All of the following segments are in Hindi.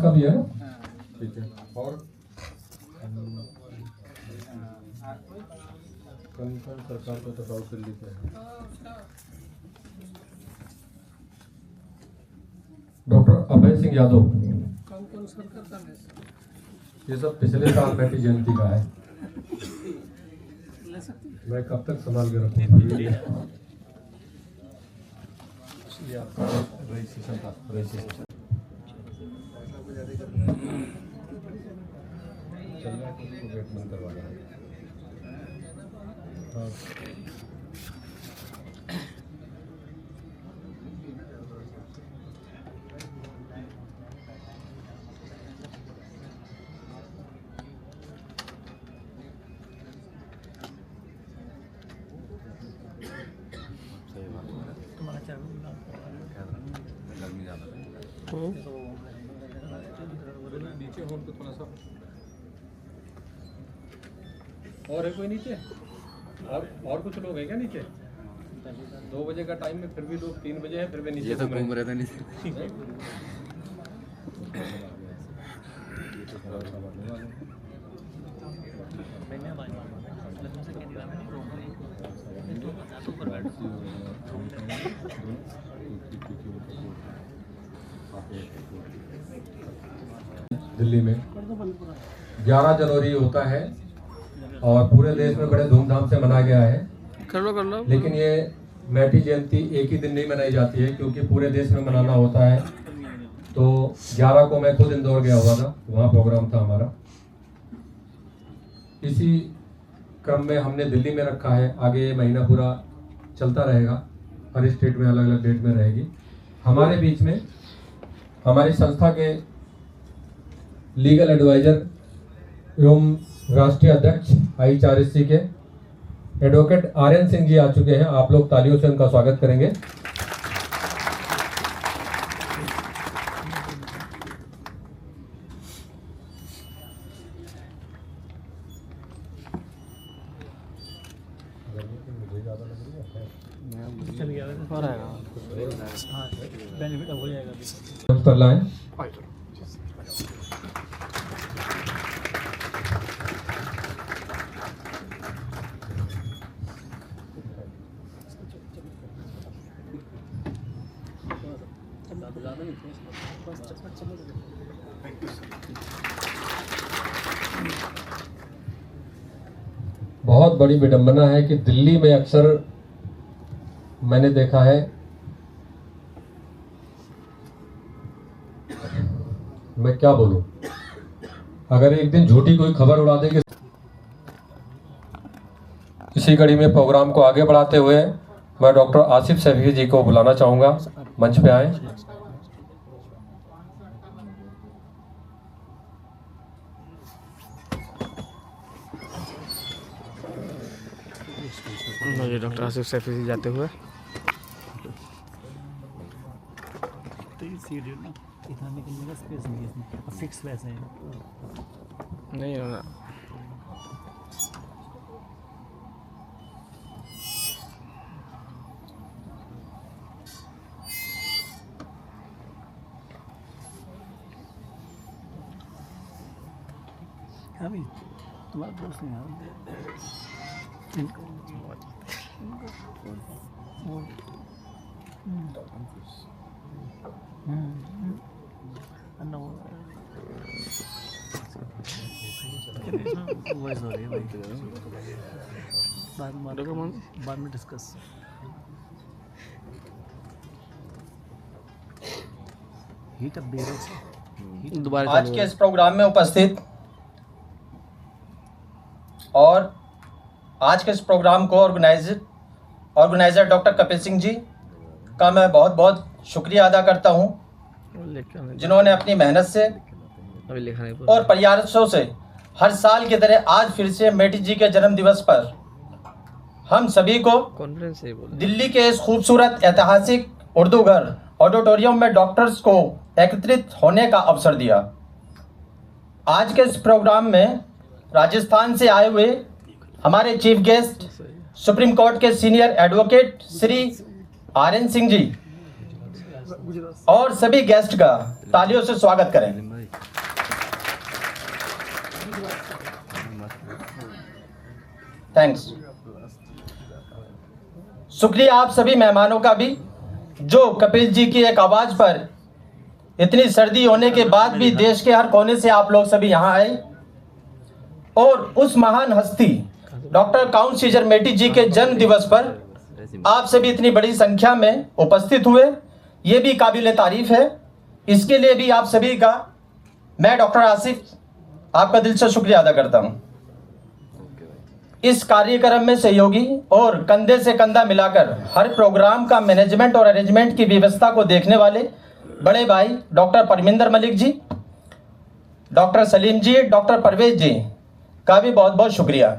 का भी है। ठीक है। और कौन सरकार को तो साउथ दिल्ली से है। डॉक्टर अभय सिंह यादव, कौन सरकार का है? ये सब पिछले साल बेटी जयंती का है। ले सकते हैं? मैं कब तक संभाल के रखूँगा? ये आपका रजिस्ट्रेशन था, रजिस्ट्रेशन चल रहा है तो उसको गेट बंद करवाना है। हाँ तुम्हारा क्या नीचे होल पे थोड़ा सा और है कोई नीचे और कुछ लोग हैं क्या नीचे? 2 बजे का टाइम में फिर भी लोग 3 बजे हैं फिर भी नीचे ये तो घूम रहे थे नीचे। दिल्ली में 11 जनवरी होता है और पूरे देश में बड़े धूमधाम से मनाया गया है। कर लो। लेकिन ये बेटी जयंती एक ही दिन नहीं मनाई जाती है, क्योंकि पूरे देश में मनाना होता है। तो 11 को मैं खुद इंदौर गया हुआ था, वहाँ प्रोग्राम था हमारा। इसी क्रम में हमने दिल्ली में रखा है। आगे ये महीना पूरा चलता रहेगा, हर स्टेट में अलग अलग डेट में रहेगी। हमारे बीच में हमारी संस्था के लीगल एडवाइजर एवं राष्ट्रीय अध्यक्ष IHRSC के एडवोकेट RN सिंह जी आ चुके हैं। आप लोग तालियों से उनका स्वागत करेंगे। चल गया और आएगा। हाँ बेनिफिट हो जाएगा। कर लाएं। बहुत बड़ी विडंबना है कि दिल्ली में अक्सर मैंने देखा है, मैं क्या बोलूं, अगर एक दिन झूठी कोई खबर उड़ा दे कि इसी कड़ी में प्रोग्राम को आगे बढ़ाते हुए मैं डॉक्टर आसिफ सैफी जी को बुलाना चाहूंगा, मंच पे आए। ये डॉक्टर आसिफ सैफी जी जाते हुए तो ये सीट है ना, इतना निकलने का स्पेस नहीं है इसमें, और फिक्स वैसे है। नहीं होगा। अभी तुम्हारा दोस्त नहीं है वॉइस हो रही है भाई, बाद में डिस्कस। हीट अप दोबारा आज के इस प्रोग्राम में उपस्थित और आज के इस प्रोग्राम को ऑर्गेनाइजर डॉक्टर कपिल सिंह जी का मैं बहुत बहुत शुक्रिया अदा करता हूं, जिन्होंने अपनी मेहनत से और प्रयासों से हर साल की तरह आज फिर से मेटी जी के जन्म दिवस पर हम सभी को दिल्ली के इस खूबसूरत ऐतिहासिक उर्दू घर ऑडिटोरियम में डॉक्टर्स को एकत्रित होने का अवसर दिया। आज के इस प्रोग्राम में राजस्थान से आए हुए हमारे चीफ गेस्ट सुप्रीम कोर्ट के senior advocate Shri RN Singh ji और सभी गेस्ट का तालियों से स्वागत करें। थैंक्स। शुक्रिया आप सभी मेहमानों का भी, जो कपिल जी की एक आवाज़ पर इतनी सर्दी होने के बाद भी देश के हर कोने से आप लोग सभी यहाँ आए और उस महान हस्ती डॉक्टर काउंट सीजर मेटी जी के जन्म दिवस पर आप सभी इतनी बड़ी संख्या में उपस्थित हुए, ये भी काबिल तारीफ है। इसके लिए भी आप सभी का मैं डॉक्टर आसिफ आपका दिल से शुक्रिया अदा करता हूँ। इस कार्यक्रम में सहयोगी और कंधे से कंधा मिलाकर हर प्रोग्राम का मैनेजमेंट और अरेंजमेंट की व्यवस्था को देखने वाले बड़े भाई डॉक्टर परमिंदर मलिक जी, डॉक्टर सलीम जी, डॉक्टर परवेज जी का भी बहुत बहुत शुक्रिया।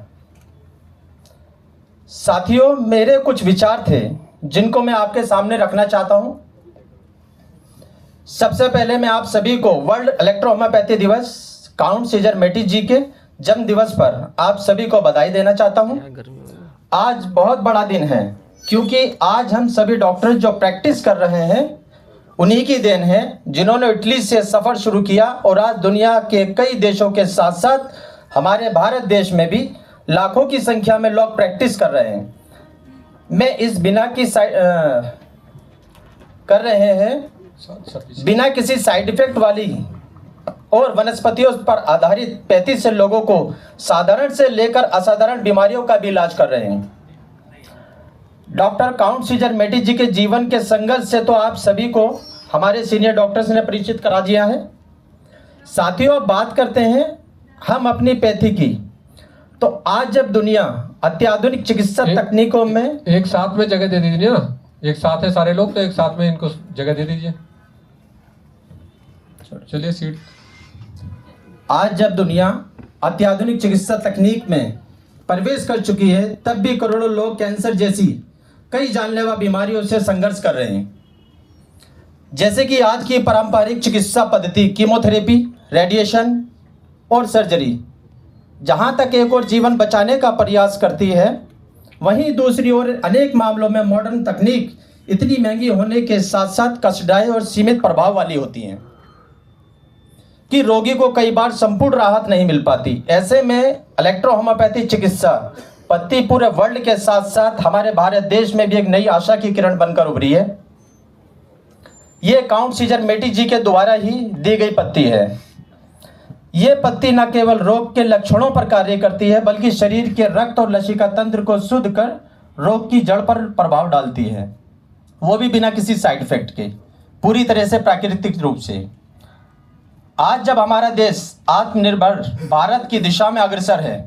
साथियों, मेरे कुछ विचार थे जिनको मैं आपके सामने रखना चाहता हूं। सबसे पहले मैं आप सभी को वर्ल्ड इलेक्ट्रोहोम्योपैथी दिवस काउंट सीजर मेटी जी के जन्म दिवस पर आप सभी को बधाई देना चाहता हूं। आज बहुत बड़ा दिन है क्योंकि आज हम सभी डॉक्टर जो प्रैक्टिस कर रहे हैं उन्हीं की देन है, जिन्होंने इटली से सफ़र शुरू किया और आज दुनिया के कई देशों के साथ साथ हमारे भारत देश में भी लाखों की संख्या में लोग प्रैक्टिस कर रहे हैं। मैं इस बिना किसी साइड इफेक्ट वाली और वनस्पतियों पर आधारित 35 से लोगों को साधारण से लेकर असाधारण बीमारियों का भी इलाज कर रहे हैं। डॉक्टर काउंट सीजर मेटी जी के जीवन के संघर्ष से तो आप सभी को हमारे सीनियर डॉक्टर्स ने परिचित करा दिया है। साथियों, बात करते हैं हम अपनी पैथी की। तो आज जब दुनिया अत्याधुनिक चिकित्सा तकनीकों में एक साथ में जगह दे दीजिए ना, एक साथ है सारे लोग, तो एक साथ में इनको जगह दे दीजिए। चलिए सीट। आज जब दुनिया अत्याधुनिक चिकित्सा तकनीक में प्रवेश कर चुकी है, तब भी करोड़ों लोग कैंसर जैसी कई जानलेवा बीमारियों से संघर्ष कर रहे हैं। जैसे कि आज की पारंपरिक चिकित्सा पद्धति कीमोथेरेपी, रेडिएशन और सर्जरी जहां तक एक और जीवन बचाने का प्रयास करती है, वहीं दूसरी ओर अनेक मामलों में मॉडर्न तकनीक इतनी महंगी होने के साथ साथ कष्टदायी और सीमित प्रभाव वाली होती हैं कि रोगी को कई बार संपूर्ण राहत नहीं मिल पाती। ऐसे में इलेक्ट्रोहोम्योपैथी चिकित्सा पद्धति पूरे वर्ल्ड के साथ साथ हमारे भारत देश में भी एक नई आशा की किरण बनकर उभरी है। ये काउंट सीजर मेटी जी के द्वारा ही दी गई पद्धति है। ये पद्धति न केवल रोग के लक्षणों पर कार्य करती है, बल्कि शरीर के रक्त और लसिका तंत्र को शुद्ध कर रोग की जड़ पर प्रभाव डालती है, वो भी बिना किसी साइड इफेक्ट के, पूरी तरह से प्राकृतिक रूप से। आज जब हमारा देश आत्मनिर्भर भारत की दिशा में अग्रसर है,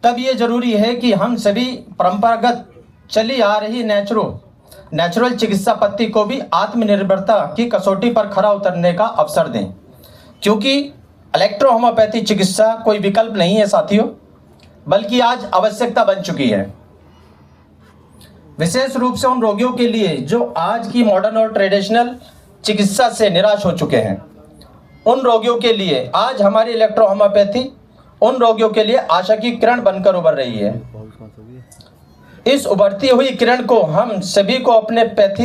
तब ये जरूरी है कि हम सभी परंपरागत चली आ रही नेचुरल चिकित्सा पद्धति को भी आत्मनिर्भरता की कसौटी पर खरा उतरने का अवसर दें, क्योंकि इलेक्ट्रोहोम्योपैथी चिकित्सा कोई विकल्प नहीं है साथियों, बल्कि आज आवश्यकता बन चुकी है। विशेष रूप से उन रोगियों के लिए जो आज की मॉडर्न और ट्रेडिशनल चिकित्सा से निराश हो चुके हैं, उन रोगियों के लिए आज हमारी इलेक्ट्रोहोम्योपैथी उन रोगियों के लिए आशा की किरण बनकर उभर रही है। इस उभरती हुई किरण को हम सभी को अपने पैथी